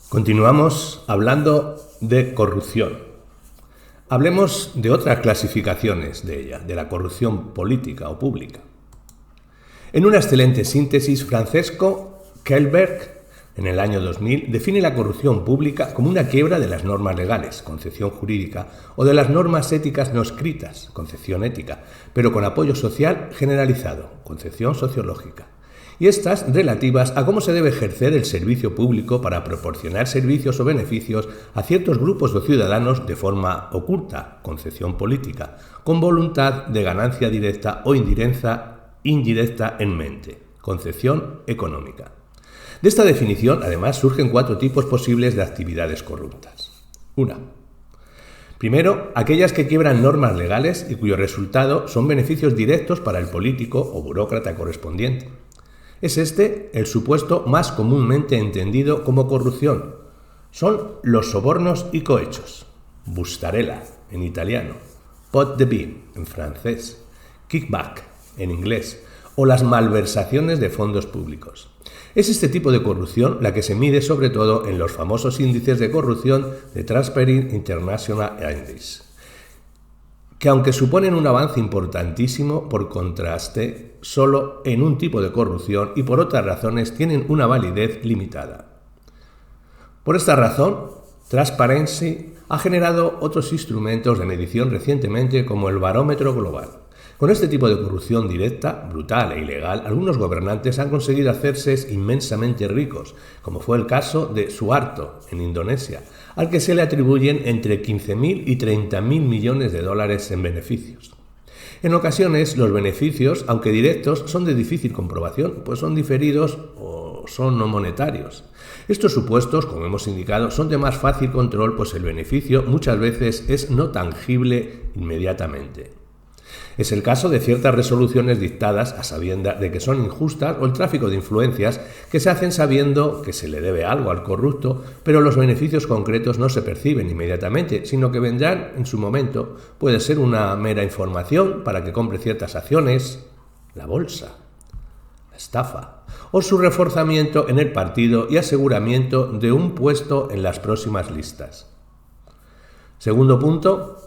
Continuamos hablando de corrupción. Hablemos de otras clasificaciones de ella, de la corrupción política o pública. En una excelente síntesis, Francesco Kjellberg, en el año 2000, define la corrupción pública como una quiebra de las normas legales, concepción jurídica, o de las normas éticas no escritas, concepción ética, pero con apoyo social generalizado, concepción sociológica, y estas relativas a cómo se debe ejercer el servicio público para proporcionar servicios o beneficios a ciertos grupos de ciudadanos de forma oculta, concepción política, con voluntad de ganancia directa o indirecta en mente, concepción económica. De esta definición, además, surgen 4 tipos posibles de actividades corruptas. 1. Primero, aquellas que quiebran normas legales y cuyo resultado son beneficios directos para el político o burócrata correspondiente. Es este el supuesto más comúnmente entendido como corrupción. Son los sobornos y cohechos. Bustarella, en italiano. Pot de vin, en francés. Kickback, en inglés. O las malversaciones de fondos públicos. Es este tipo de corrupción la que se mide sobre todo en los famosos índices de corrupción de Transparency International Index, que aunque suponen un avance importantísimo, por contraste, solo en un tipo de corrupción y por otras razones tienen una validez limitada. Por esta razón, Transparency ha generado otros instrumentos de medición recientemente como el Barómetro Global. Con este tipo de corrupción directa, brutal e ilegal, algunos gobernantes han conseguido hacerse inmensamente ricos, como fue el caso de Suharto, en Indonesia, al que se le atribuyen entre 15.000 y 30.000 millones de dólares en beneficios. En ocasiones, los beneficios, aunque directos, son de difícil comprobación, pues son diferidos o son no monetarios. Estos supuestos, como hemos indicado, son de más fácil control, pues el beneficio muchas veces es no tangible inmediatamente. Es el caso de ciertas resoluciones dictadas a sabiendas de que son injustas o el tráfico de influencias que se hacen sabiendo que se le debe algo al corrupto, pero los beneficios concretos no se perciben inmediatamente, sino que vendrán en su momento. Puede ser una mera información para que compre ciertas acciones, la bolsa, la estafa, o su reforzamiento en el partido y aseguramiento de un puesto en las próximas listas. Segundo punto,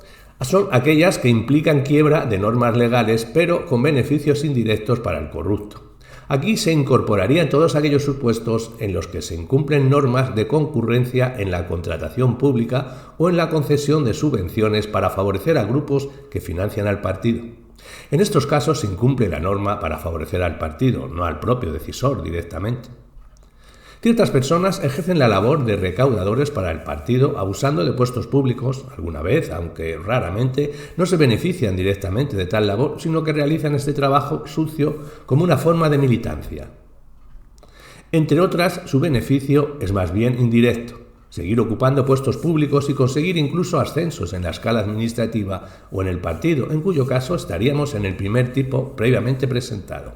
son aquellas que implican quiebra de normas legales, pero con beneficios indirectos para el corrupto. Aquí se incorporarían todos aquellos supuestos en los que se incumplen normas de concurrencia en la contratación pública o en la concesión de subvenciones para favorecer a grupos que financian al partido. En estos casos se incumple la norma para favorecer al partido, no al propio decisor directamente. Ciertas personas ejercen la labor de recaudadores para el partido abusando de puestos públicos, alguna vez, aunque raramente, no se benefician directamente de tal labor, sino que realizan este trabajo sucio como una forma de militancia. Entre otras, su beneficio es más bien indirecto, seguir ocupando puestos públicos y conseguir incluso ascensos en la escala administrativa o en el partido, en cuyo caso estaríamos en el primer tipo previamente presentado.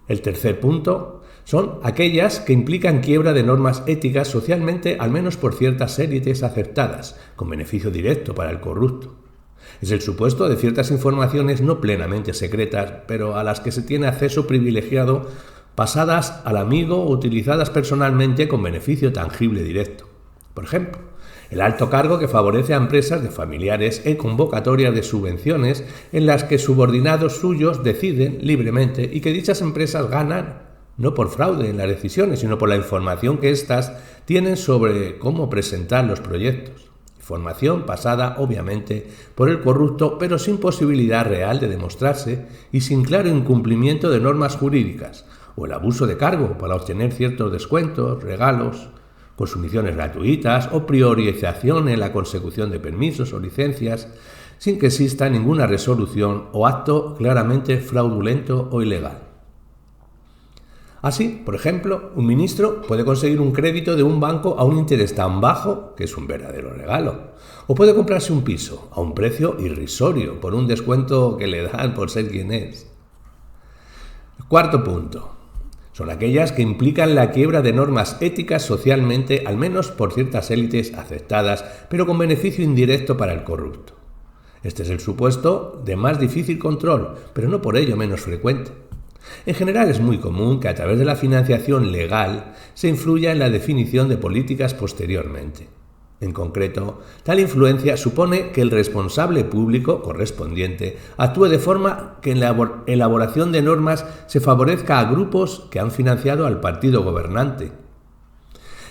El tercer punto son aquellas que implican quiebra de normas éticas socialmente, al menos por ciertas élites aceptadas, con beneficio directo para el corrupto. Es el supuesto de ciertas informaciones no plenamente secretas, pero a las que se tiene acceso privilegiado, pasadas al amigo o utilizadas personalmente con beneficio tangible directo. Por ejemplo, el alto cargo que favorece a empresas de familiares en convocatorias de subvenciones en las que subordinados suyos deciden libremente y que dichas empresas ganan no por fraude en las decisiones, sino por la información que éstas tienen sobre cómo presentar los proyectos. Información pasada, obviamente, por el corrupto, pero sin posibilidad real de demostrarse y sin claro incumplimiento de normas jurídicas, o el abuso de cargo para obtener ciertos descuentos, regalos, consumiciones gratuitas o priorización en la consecución de permisos o licencias, sin que exista ninguna resolución o acto claramente fraudulento o ilegal. Así, por ejemplo, un ministro puede conseguir un crédito de un banco a un interés tan bajo que es un verdadero regalo. O puede comprarse un piso a un precio irrisorio por un descuento que le dan por ser quien es. Cuarto punto. Son aquellas que implican la quiebra de normas éticas socialmente, al menos por ciertas élites aceptadas, pero con beneficio indirecto para el corrupto. Este es el supuesto de más difícil control, pero no por ello menos frecuente. En general es muy común que a través de la financiación legal se influya en la definición de políticas posteriormente. En concreto, tal influencia supone que el responsable público correspondiente actúe de forma que en la elaboración de normas se favorezca a grupos que han financiado al partido gobernante.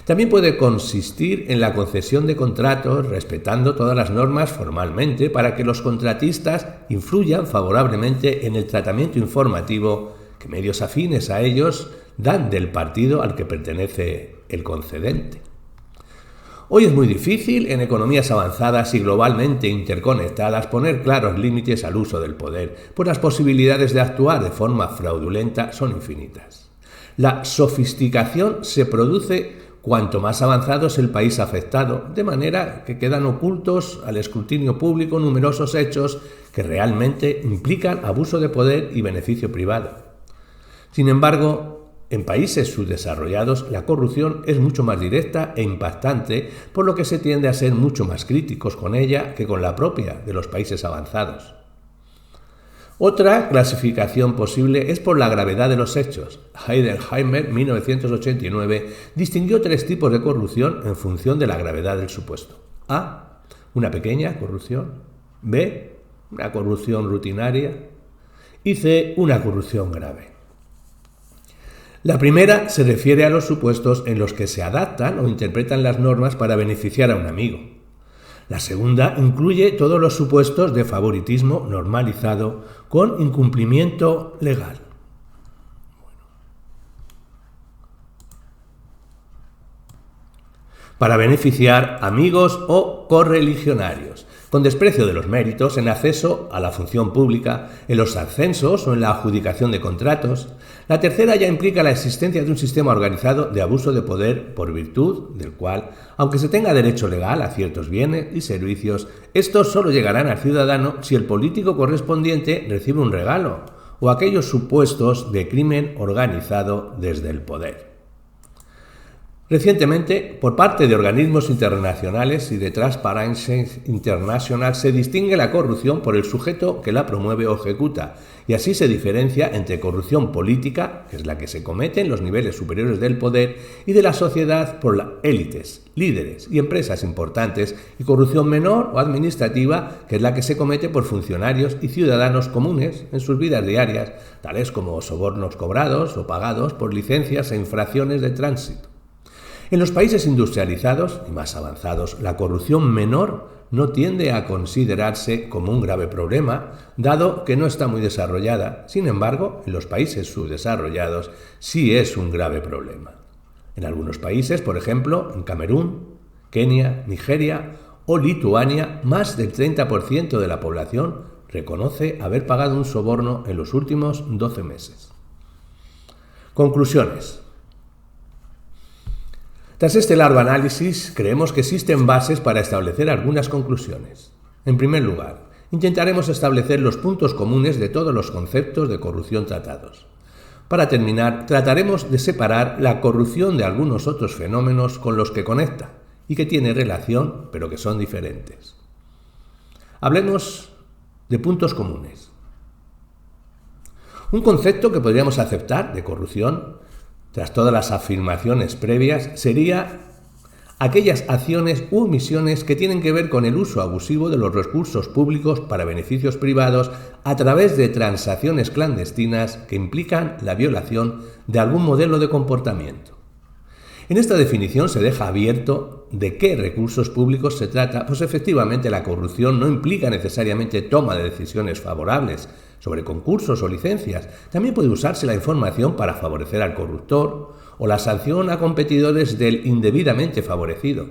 También puede consistir en la concesión de contratos respetando todas las normas formalmente para que los contratistas influyan favorablemente en el tratamiento informativo que medios afines a ellos dan del partido al que pertenece el concedente. Hoy es muy difícil, en economías avanzadas y globalmente interconectadas, poner claros límites al uso del poder, pues las posibilidades de actuar de forma fraudulenta son infinitas. La sofisticación se produce cuanto más avanzado es el país afectado, de manera que quedan ocultos al escrutinio público numerosos hechos que realmente implican abuso de poder y beneficio privado. Sin embargo, en países subdesarrollados la corrupción es mucho más directa e impactante, por lo que se tiende a ser mucho más críticos con ella que con la propia de los países avanzados. Otra clasificación posible es por la gravedad de los hechos. Heidenheimer, 1989, distinguió 3 tipos de corrupción en función de la gravedad del supuesto. A. Una pequeña corrupción. B. Una corrupción rutinaria. Y C. Una corrupción grave. La primera se refiere a los supuestos en los que se adaptan o interpretan las normas para beneficiar a un amigo. La segunda incluye todos los supuestos de favoritismo normalizado con incumplimiento legal. Para beneficiar amigos o correligionarios, con desprecio de los méritos en acceso a la función pública, en los ascensos o en la adjudicación de contratos. La tercera ya implica la existencia de un sistema organizado de abuso de poder por virtud del cual, aunque se tenga derecho legal a ciertos bienes y servicios, estos solo llegarán al ciudadano si el político correspondiente recibe un regalo o aquellos supuestos de crimen organizado desde el poder. Recientemente, por parte de organismos internacionales y de Transparency International, se distingue la corrupción por el sujeto que la promueve o ejecuta, y así se diferencia entre corrupción política, que es la que se comete en los niveles superiores del poder, y de la sociedad por las élites, líderes y empresas importantes, y corrupción menor o administrativa, que es la que se comete por funcionarios y ciudadanos comunes en sus vidas diarias, tales como sobornos cobrados o pagados por licencias e infracciones de tránsito. En los países industrializados y más avanzados, la corrupción menor no tiende a considerarse como un grave problema, dado que no está muy desarrollada. Sin embargo, en los países subdesarrollados sí es un grave problema. En algunos países, por ejemplo, en Camerún, Kenia, Nigeria o Lituania, más del 30% de la población reconoce haber pagado un soborno en los últimos 12 meses. Conclusiones. Tras este largo análisis, creemos que existen bases para establecer algunas conclusiones. En primer lugar, intentaremos establecer los puntos comunes de todos los conceptos de corrupción tratados. Para terminar, trataremos de separar la corrupción de algunos otros fenómenos con los que conecta y que tiene relación, pero que son diferentes. Hablemos de puntos comunes. Un concepto que podríamos aceptar de corrupción, tras todas las afirmaciones previas, sería aquellas acciones u omisiones que tienen que ver con el uso abusivo de los recursos públicos para beneficios privados a través de transacciones clandestinas que implican la violación de algún modelo de comportamiento. En esta definición se deja abierto de qué recursos públicos se trata, pues efectivamente la corrupción no implica necesariamente toma de decisiones favorables sobre concursos o licencias. También puede usarse la información para favorecer al corruptor o la sanción a competidores del indebidamente favorecido.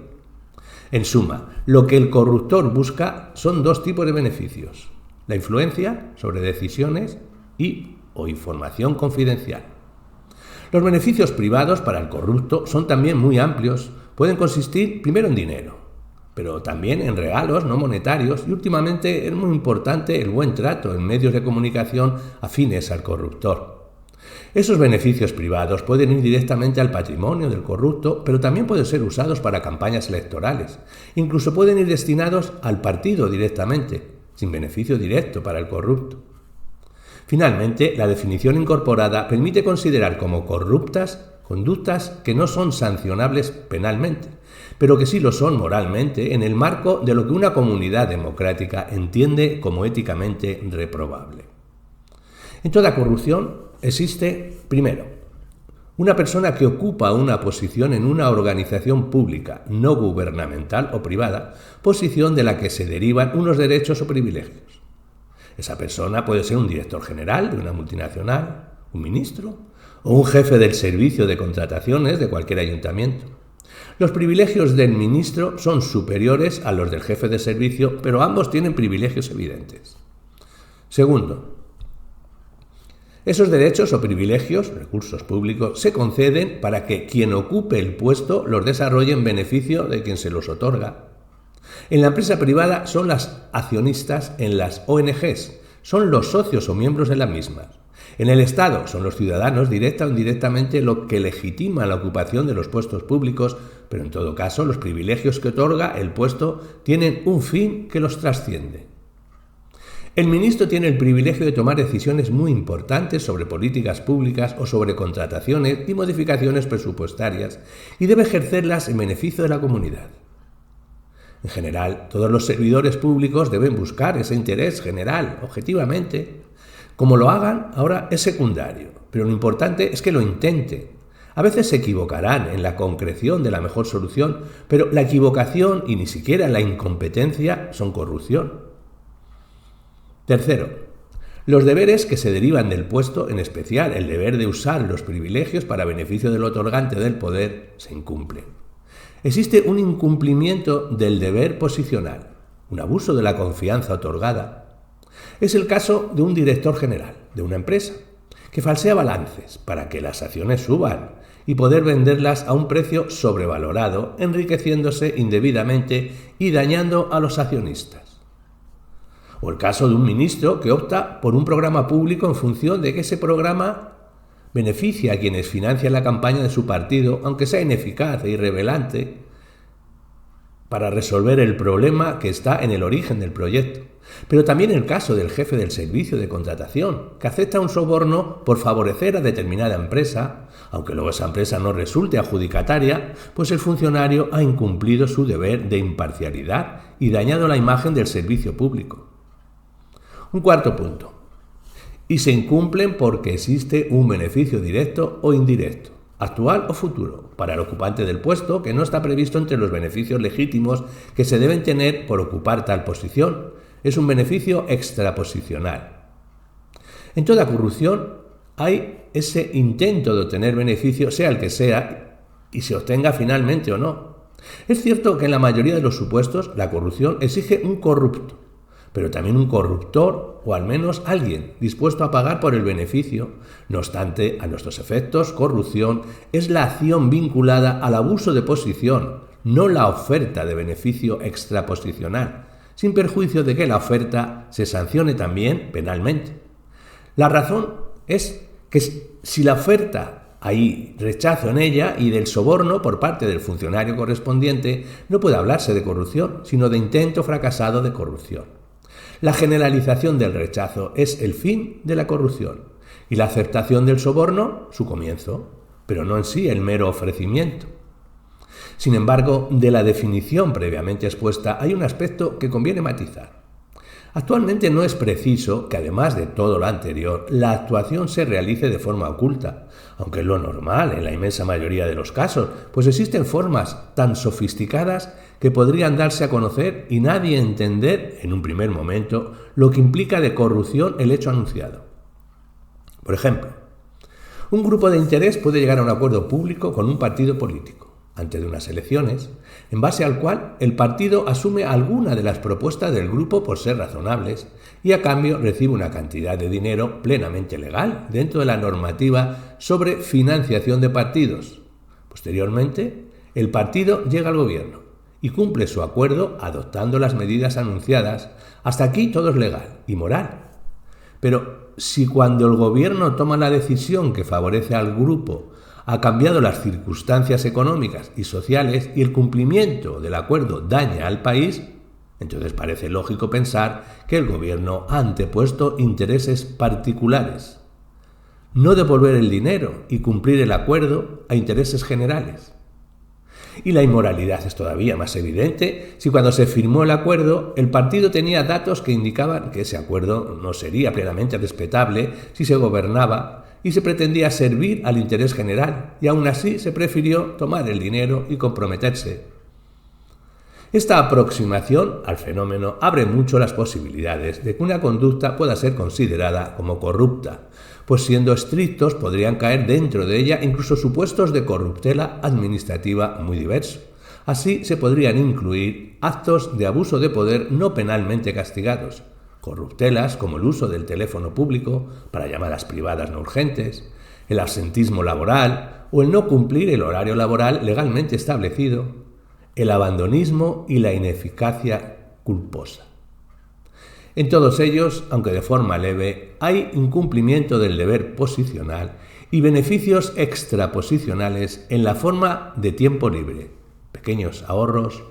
En suma, lo que el corruptor busca son 2 tipos de beneficios: la influencia sobre decisiones o información confidencial. Los beneficios privados para el corrupto son también muy amplios. Pueden consistir primero en dinero, pero también en regalos no monetarios, y últimamente es muy importante el buen trato en medios de comunicación afines al corruptor. Esos beneficios privados pueden ir directamente al patrimonio del corrupto, pero también pueden ser usados para campañas electorales. Incluso pueden ir destinados al partido directamente, sin beneficio directo para el corrupto. Finalmente, la definición incorporada permite considerar como corruptas conductas que no son sancionables penalmente, pero que sí lo son moralmente en el marco de lo que una comunidad democrática entiende como éticamente reprobable. En toda corrupción existe, primero, una persona que ocupa una posición en una organización pública, no gubernamental o privada, posición de la que se derivan unos derechos o privilegios. Esa persona puede ser un director general de una multinacional, un ministro o un jefe del servicio de contrataciones de cualquier ayuntamiento. Los privilegios del ministro son superiores a los del jefe de servicio, pero ambos tienen privilegios evidentes. Segundo, esos derechos o privilegios, recursos públicos, se conceden para que quien ocupe el puesto los desarrolle en beneficio de quien se los otorga. En la empresa privada son las accionistas en las ONGs, son los socios o miembros de las mismas. En el Estado son los ciudadanos, directa o indirectamente, lo que legitima la ocupación de los puestos públicos, pero en todo caso los privilegios que otorga el puesto tienen un fin que los trasciende. El ministro tiene el privilegio de tomar decisiones muy importantes sobre políticas públicas o sobre contrataciones y modificaciones presupuestarias y debe ejercerlas en beneficio de la comunidad. En general, todos los servidores públicos deben buscar ese interés general, objetivamente. Como lo hagan, ahora es secundario, pero lo importante es que lo intenten. A veces se equivocarán en la concreción de la mejor solución, pero la equivocación y ni siquiera la incompetencia son corrupción. Tercero, los deberes que se derivan del puesto, en especial el deber de usar los privilegios para beneficio del otorgante del poder, se incumplen. Existe un incumplimiento del deber posicional, un abuso de la confianza otorgada. Es el caso de un director general de una empresa que falsea balances para que las acciones suban y poder venderlas a un precio sobrevalorado, enriqueciéndose indebidamente y dañando a los accionistas. O el caso de un ministro que opta por un programa público en función de que ese programa beneficia a quienes financian la campaña de su partido, aunque sea ineficaz e irrelevante, para resolver el problema que está en el origen del proyecto. Pero también el caso del jefe del servicio de contratación, que acepta un soborno por favorecer a determinada empresa, aunque luego esa empresa no resulte adjudicataria, pues el funcionario ha incumplido su deber de imparcialidad y dañado la imagen del servicio público. Un cuarto punto. Y se incumplen porque existe un beneficio directo o indirecto, actual o futuro, para el ocupante del puesto que no está previsto entre los beneficios legítimos que se deben tener por ocupar tal posición. Es un beneficio extraposicional. En toda corrupción hay ese intento de obtener beneficio, sea el que sea, y se obtenga finalmente o no. Es cierto que en la mayoría de los supuestos la corrupción exige un corrupto, pero también un corruptor o al menos alguien dispuesto a pagar por el beneficio. No obstante, a nuestros efectos, corrupción es la acción vinculada al abuso de posición, no la oferta de beneficio extraposicional, sin perjuicio de que la oferta se sancione también penalmente. La razón es que si la oferta hay rechazo en ella y del soborno por parte del funcionario correspondiente, no puede hablarse de corrupción, sino de intento fracasado de corrupción. La generalización del rechazo es el fin de la corrupción y la aceptación del soborno su comienzo, pero no en sí el mero ofrecimiento. Sin embargo, de la definición previamente expuesta hay un aspecto que conviene matizar. Actualmente no es preciso que, además de todo lo anterior, la actuación se realice de forma oculta, aunque es lo normal en la inmensa mayoría de los casos, pues existen formas tan sofisticadas que podrían darse a conocer y nadie entender en un primer momento lo que implica de corrupción el hecho anunciado. Por ejemplo, un grupo de interés puede llegar a un acuerdo público con un partido político antes de unas elecciones, en base al cual el partido asume alguna de las propuestas del grupo por ser razonables y a cambio recibe una cantidad de dinero plenamente legal dentro de la normativa sobre financiación de partidos. Posteriormente, el partido llega al gobierno y cumple su acuerdo adoptando las medidas anunciadas. Hasta aquí todo es legal y moral. Pero si cuando el gobierno toma la decisión que favorece al grupo ha cambiado las circunstancias económicas y sociales y el cumplimiento del acuerdo daña al país, Entonces parece lógico pensar que el gobierno ha antepuesto intereses particulares. No devolver el dinero y cumplir el acuerdo a intereses generales. Y la inmoralidad es todavía más evidente si cuando se firmó el acuerdo el partido tenía datos que indicaban que ese acuerdo no sería plenamente respetable si se gobernaba y se pretendía servir al interés general, y aún así se prefirió tomar el dinero y comprometerse. Esta aproximación al fenómeno abre mucho las posibilidades de que una conducta pueda ser considerada como corrupta, pues siendo estrictos podrían caer dentro de ella incluso supuestos de corruptela administrativa muy diversos. Así se podrían incluir actos de abuso de poder no penalmente castigados, corruptelas como el uso del teléfono público para llamadas privadas no urgentes, el absentismo laboral o el no cumplir el horario laboral legalmente establecido, el abandonismo y la ineficacia culposa. En todos ellos, aunque de forma leve, hay incumplimiento del deber posicional y beneficios extraposicionales en la forma de tiempo libre, pequeños ahorros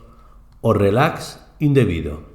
o relax indebido.